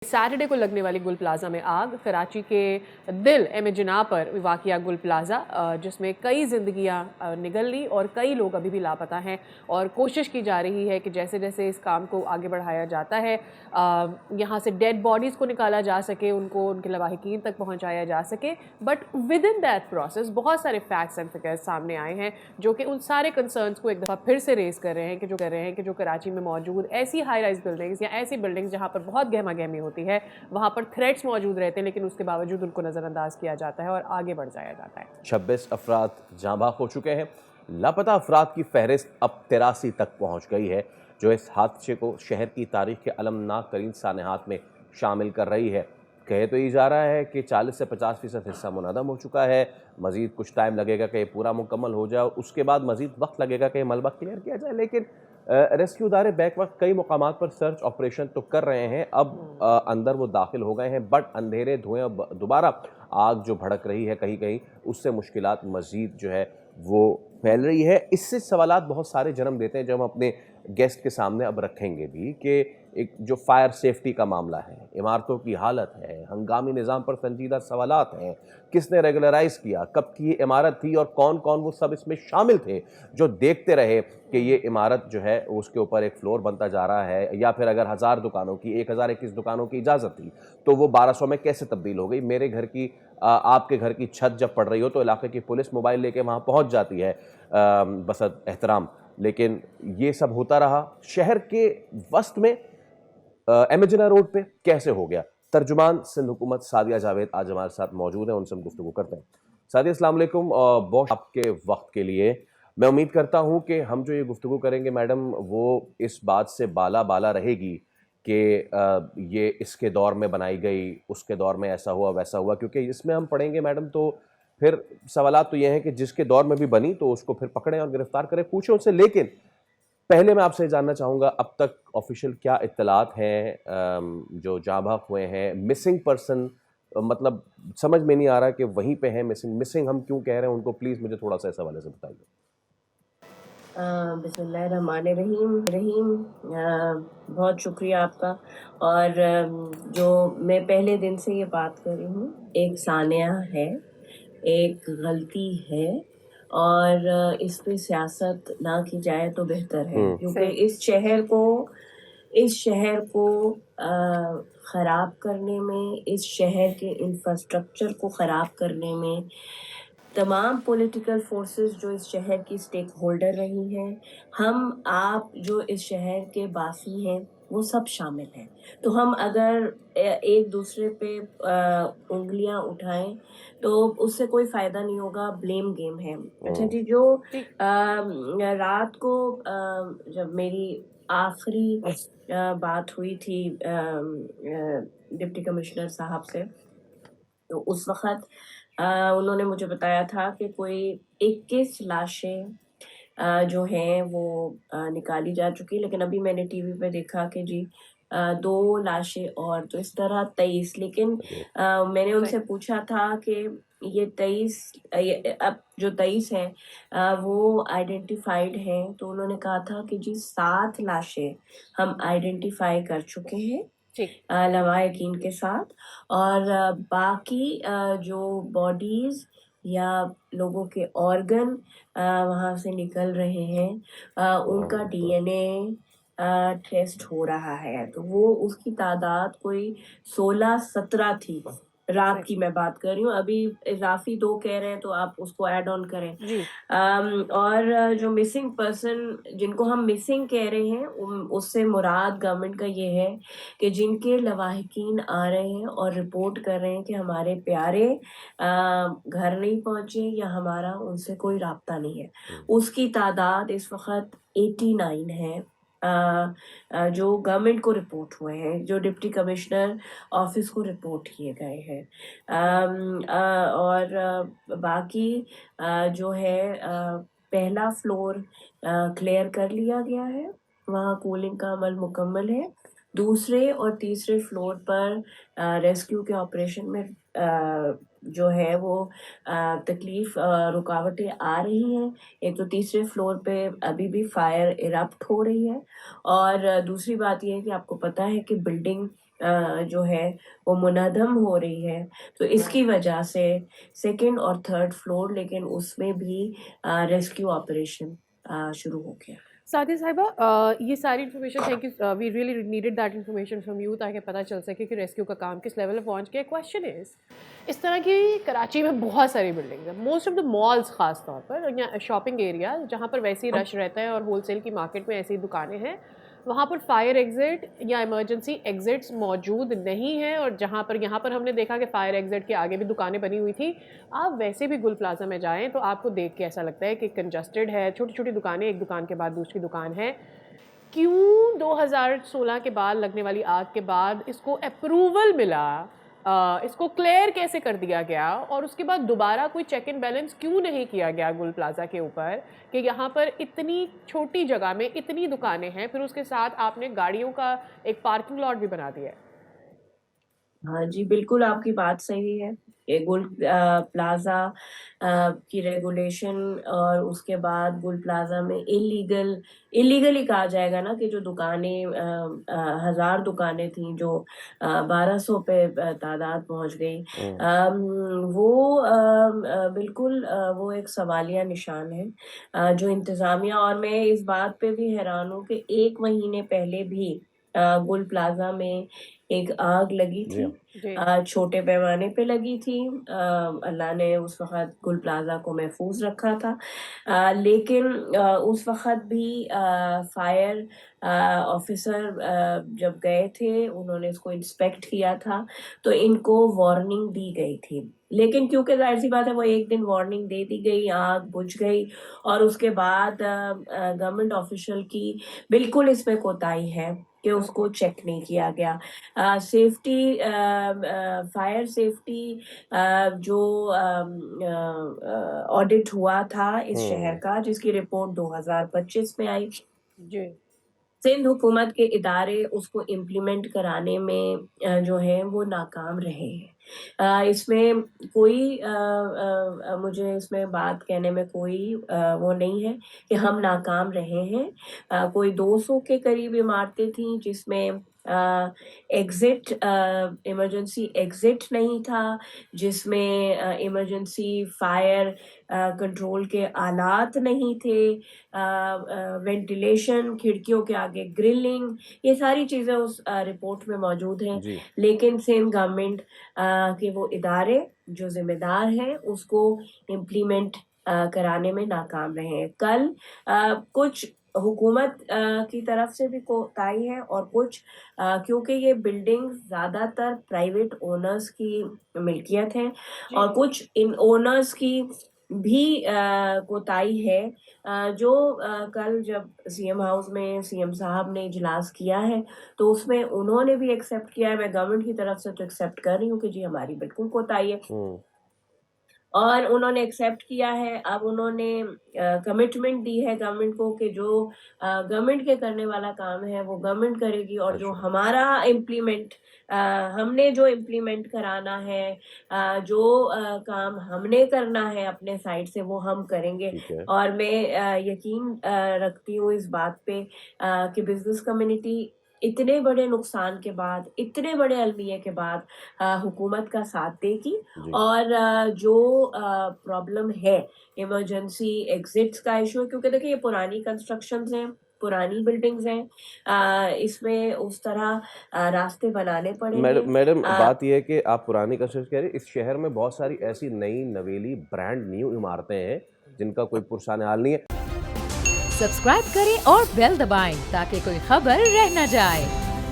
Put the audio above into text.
Saturday को लगने वाली गुल प्लाजा में आग। कराची के दिल एम जिना पर वाक़िया गुल प्लाजा, जिसमें कई जिंदगियां निगल ली और कई लोग अभी भी लापता हैं और कोशिश की जा रही है कि जैसे जैसे इस काम को आगे बढ़ाया जाता है यहाँ से डेड बॉडीज़ को निकाला जा सके, उनको उनके लवाहिकीन तक पहुँचाया जा सके। But with in that process बहुत सारे फैक्ट्स एंड फिगर्स सामने आए हैं जो कि उन सारे कंसर्न्स को एक दफ़ा फिर से रेज कर रहे हैं कि जो कराची में मौजूद ऐसी हाई राइज बिल्डिंग्स या ऐसी बिल्डिंग्स जहाँ पर बहुत गहमा गहमी होती है, वहाँ पर थ्रेट्स मौजूद रहते हैं, लेकिन उसके बावजूद उनको नज़रअंदाज किया जाता है और आगे बढ़ जाया जाता है। 26 अफराद जाँ बाग हो चुके हैं। लापता अफराद की फहरिस्त अब 83 तक पहुँच गई है, जो इस हादसे को शहर की तारीख के अलमनाक तरीन सानहात में शामिल कर रही है। कहे तो ये जा रहा है कि 40 से 50% हिस्सा मुनहदम हो चुका है। मज़ीद कुछ टाइम लगेगा कि पूरा मुकम्मल हो जाए, उसके बाद मज़ीद वक्त लगेगा कि मलबा क्लियर किया जाए। लेकिन रेस्क्यू इदारे बैक वक्त कई मुकामात पर सर्च ऑपरेशन तो कर रहे हैं। अब अंदर वो दाखिल हो गए हैं, बट अंधेरे धुएं दोबारा आग जो भड़क रही है कहीं कहीं, उससे मुश्किलात मज़ीद जो है वो फैल रही है। इससे सवालात बहुत सारे जन्म देते हैं, जो हम अपने गेस्ट के सामने अब रखेंगे भी, कि एक जो फायर सेफ्टी का मामला है, इमारतों की हालत है, हंगामी निज़ाम पर संजीदा सवालात हैं, किसने रेगुलराइज किया, कब की ये इमारत थी और कौन कौन वो सब इसमें शामिल थे जो देखते रहे कि ये इमारत जो है उसके ऊपर एक फ्लोर बनता जा रहा है, या फिर अगर 1000 दुकानों की 1021 दुकानों की इजाज़त थी तो वो 1200 में कैसे तब्दील हो गई। मेरे घर की आपके घर की छत जब पड़ रही हो तो इलाके की पुलिस मोबाइल लेके वहाँ पहुँच जाती है बसत एहतराम। लेकिन ये सब होता रहा शहर के वस्त में। एमेजिना रोड पे कैसे हो गया? तर्जुमान सिंध हुकूमत सादिया जावेद आज हमारे साथ मौजूद हैं, उनसे हम गुफ्तगू करते हैं। सादिया अस्सलाम वालेकुम, बहुत आपके वक्त के लिए। मैं उम्मीद करता हूं कि हम जो ये गुफ्तगू करेंगे मैडम, वो इस बात से बाला बाला रहेगी कि ये इसके दौर में बनाई गई, उसके दौर में ऐसा हुआ वैसा हुआ, क्योंकि इसमें हम पढ़ेंगे मैडम तो फिर सवालात तो ये हैं कि जिसके दौर में भी बनी तो उसको फिर पकड़ें और गिरफ्तार करें, पूछें उससे। लेकिन पहले मैं आपसे जानना चाहूँगा, अब तक ऑफिशियल क्या इत्तलात हैं जो जाँ बाग हुए हैं? मिसिंग पर्सन मतलब समझ में नहीं आ रहा कि वहीं पे है मिसिंग। मिसिंग हम क्यों कह रहे हैं उनको, प्लीज़ मुझे थोड़ा-सा इस हवाले से बताइए। बिस्मिल्लाहिर्रहमानिर्रहीम रहीम। बहुत शुक्रिया आपका। और जो मैं पहले दिन से ये बात कर रही हूँ, एक सानिया है, एक गलती है, और इस पे सियासत ना की जाए तो बेहतर है, क्योंकि इस शहर को ख़राब करने में, इस शहर के इंफ्रास्ट्रक्चर को ख़राब करने में तमाम पॉलिटिकल फोर्सेस जो इस शहर की स्टेक होल्डर रही हैं, हम आप जो इस शहर के बासी हैं, वो सब शामिल हैं। तो हम अगर एक दूसरे पे उंगलियां उठाएं तो उससे कोई फ़ायदा नहीं होगा, ब्लेम गेम है। अच्छा जी, जो रात को जब मेरी आखिरी बात हुई थी डिप्टी कमिश्नर साहब से, तो उस वक़्त उन्होंने मुझे बताया था कि कोई 21 लाशें जो हैं वो निकाली जा चुकी, लेकिन अभी मैंने टीवी पे देखा कि जी 2 लाशें और, तो इस तरह 23। लेकिन मैंने उनसे पूछा था कि ये 23 अब जो 23 हैं वो आइडेंटिफाइड हैं, तो उन्होंने कहा था कि जी 7 लाशें हम आइडेंटिफाई कर चुके हैं लवाहिकीन के साथ, और बाकी जो बॉडीज या लोगों के ऑर्गन वहाँ से निकल रहे हैं, उनका डीएनए टेस्ट हो रहा है। तो वो उसकी तादाद कोई 16-17 थी। रात की मैं बात कर रही हूँ, अभी इजाफी 2 कह रहे हैं तो आप उसको ऐड ऑन करें। जी। और जो मिसिंग पर्सन जिनको हम मिसिंग कह रहे हैं, उससे मुराद गवर्नमेंट का ये है कि जिनके लवाहिकीन आ रहे हैं और रिपोर्ट कर रहे हैं कि हमारे प्यारे घर नहीं पहुंचे या हमारा उनसे कोई राब्ता नहीं है, उसकी तादाद इस वक्त 89 है जो गवर्नमेंट को रिपोर्ट हुए हैं, जो डिप्टी कमिश्नर ऑफिस को रिपोर्ट किए गए हैं। और बाकी जो है पहला फ्लोर क्लियर कर लिया गया है, वहाँ कूलिंग का अमल मुकम्मल है। दूसरे और तीसरे फ्लोर पर रेस्क्यू के ऑपरेशन में जो है वो तकलीफ रुकावटें आ रही हैं। एक तो तीसरे फ्लोर पे अभी भी फायर इरप्ट हो रही है, और दूसरी बात यह है कि आपको पता है कि बिल्डिंग जो है वो मुनहदम हो रही है, तो इसकी वजह से सेकंड और थर्ड फ्लोर, लेकिन उसमें भी रेस्क्यू ऑपरेशन शुरू हो गया। साथी साहिबा, ये सारी information, thank you, we really needed that information from you, ताकि पता चल सके कि रेस्क्यू का काम किस लेवल पे पहुंच गया। क्वेश्चन इज, इस तरह की कराची में बहुत सारी बिल्डिंग्स हैं, मोस्ट ऑफ द मॉल्स खास तौर पर, या शॉपिंग एरिया जहाँ पर वैसे ही रश रहता है और होलसेल की मार्केट में ऐसी दुकानें हैं, वहाँ पर फायर एग्जिट या इमरजेंसी एग्जिट्स मौजूद नहीं हैं। और जहाँ पर यहाँ पर हमने देखा कि फायर एग्जिट के आगे भी दुकानें बनी हुई थी। आप वैसे भी गुल प्लाजा में जाएं तो आपको देख के ऐसा लगता है कि कंजस्टेड है, छोटी छोटी दुकानें, एक दुकान के बाद दूसरी दुकान है। क्यों 2016 के बाद लगने वाली आग के बाद इसको अप्रूवल मिला, इसको क्लियर कैसे कर दिया गया, और उसके बाद दोबारा कोई चेक एंड बैलेंस क्यों नहीं किया गया गुल प्लाजा के ऊपर कि यहाँ पर इतनी छोटी जगह में इतनी दुकानें हैं, फिर उसके साथ आपने गाड़ियों का एक पार्किंग लॉट भी बना दिया है। हाँ जी, बिल्कुल आपकी बात सही है। ये गुल प्लाजा की रेगुलेशन, और उसके बाद गुल प्लाजा में इलीगल ही कहा जाएगा ना, कि जो दुकानें 1000 दुकानें थी जो 1200 पे तादाद पहुंच गई, वो बिल्कुल वो एक सवालिया निशान है। जो इंतजामिया, और मैं इस बात पे भी हैरान हूँ कि 1 महीने पहले भी गुल प्लाजा में एक आग लगी जी थी, हाँ। जी। छोटे पैमाने पे लगी थी। अल्लाह ने उस वक़्त गुल प्लाज़ा को महफूज रखा था, लेकिन उस वक़्त भी फायर ऑफिसर जब गए थे, उन्होंने इसको इंस्पेक्ट किया था, तो इनको वार्निंग दी गई थी। लेकिन क्योंकि जाहिर सी बात है, वो एक दिन वार्निंग दे दी गई, आग बुझ गई, और उसके बाद गवर्नमेंट ऑफिशियल की बिल्कुल इसमें कोताही है कि उसको चेक नहीं किया गया। सेफ्टी, फायर सेफ्टी जो ऑडिट हुआ था इस शहर का, जिसकी रिपोर्ट 2025 में आई, जी। सिंध हुकूमत के इदारे उसको इम्प्लीमेंट कराने में जो है वो नाकाम रहे हैं। इसमें कोई मुझे इसमें बात कहने में कोई वो नहीं है कि हम नाकाम रहे हैं। कोई 200 के करीब इमारतें थीं जिसमें एग्जिट, इमरजेंसी एग्जिट नहीं था, जिसमें इमरजेंसी फायर कंट्रोल के आलात नहीं थे, वेंटिलेशन, खिड़कियों के आगे ग्रिलिंग, ये सारी चीज़ें उस रिपोर्ट में मौजूद हैं। जी लेकिन सेम गवर्नमेंट के वो इदारे जो जिम्मेदार हैं उसको इम्प्लीमेंट कराने में नाकाम रहे हैं। कल कुछ हुकूमत की तरफ से भी कोताही है, और कुछ क्योंकि ये बिल्डिंग ज़्यादातर प्राइवेट ओनर्स की मिल्कियत है, और कुछ इन ओनर्स की भी कोताही है। जो कल जब सीएम हाउस में सीएम साहब ने इजलास किया है, तो उसमें उन्होंने भी एक्सेप्ट किया है। मैं गवर्नमेंट की तरफ से तो एक्सेप्ट कर रही हूँ कि जी हमारी बिल्कुल कोताही है, और उन्होंने एक्सेप्ट किया है। अब उन्होंने कमिटमेंट दी है गवर्नमेंट को कि जो गवर्नमेंट के करने वाला काम है वो गवर्नमेंट करेगी, और जो अच्छा हमारा इम्प्लीमेंट हमने जो इम्प्लीमेंट कराना है, जो काम हमने करना है अपने साइड से, वो हम करेंगे। ठीक है। और मैं यकीन रखती हूँ इस बात पे कि बिजनेस कम्युनिटी इतने बड़े नुकसान के बाद, इतने बड़े अलमिये के बाद हुकूमत का साथ देगी, जी और जो प्रॉब्लम है इमरजेंसी एग्जिट्स का इशू है, क्योंकि देखिए ये पुरानी कंस्ट्रक्शंस हैं, पुरानी बिल्डिंग्स हैं, इसमें उस तरह रास्ते बनाने पड़ेंगे। मैडम बात यह है कि आप पुरानी कंस्ट्रक्शन कह रहे हैं, इस शहर में बहुत सारी ऐसी नई नवेली ब्रांड न्यू इमारतें हैं जिनका कोई पुरसाने हाल नहीं है। सब्सक्राइब करें और बेल दबाएं ताकि कोई खबर रह न जाए।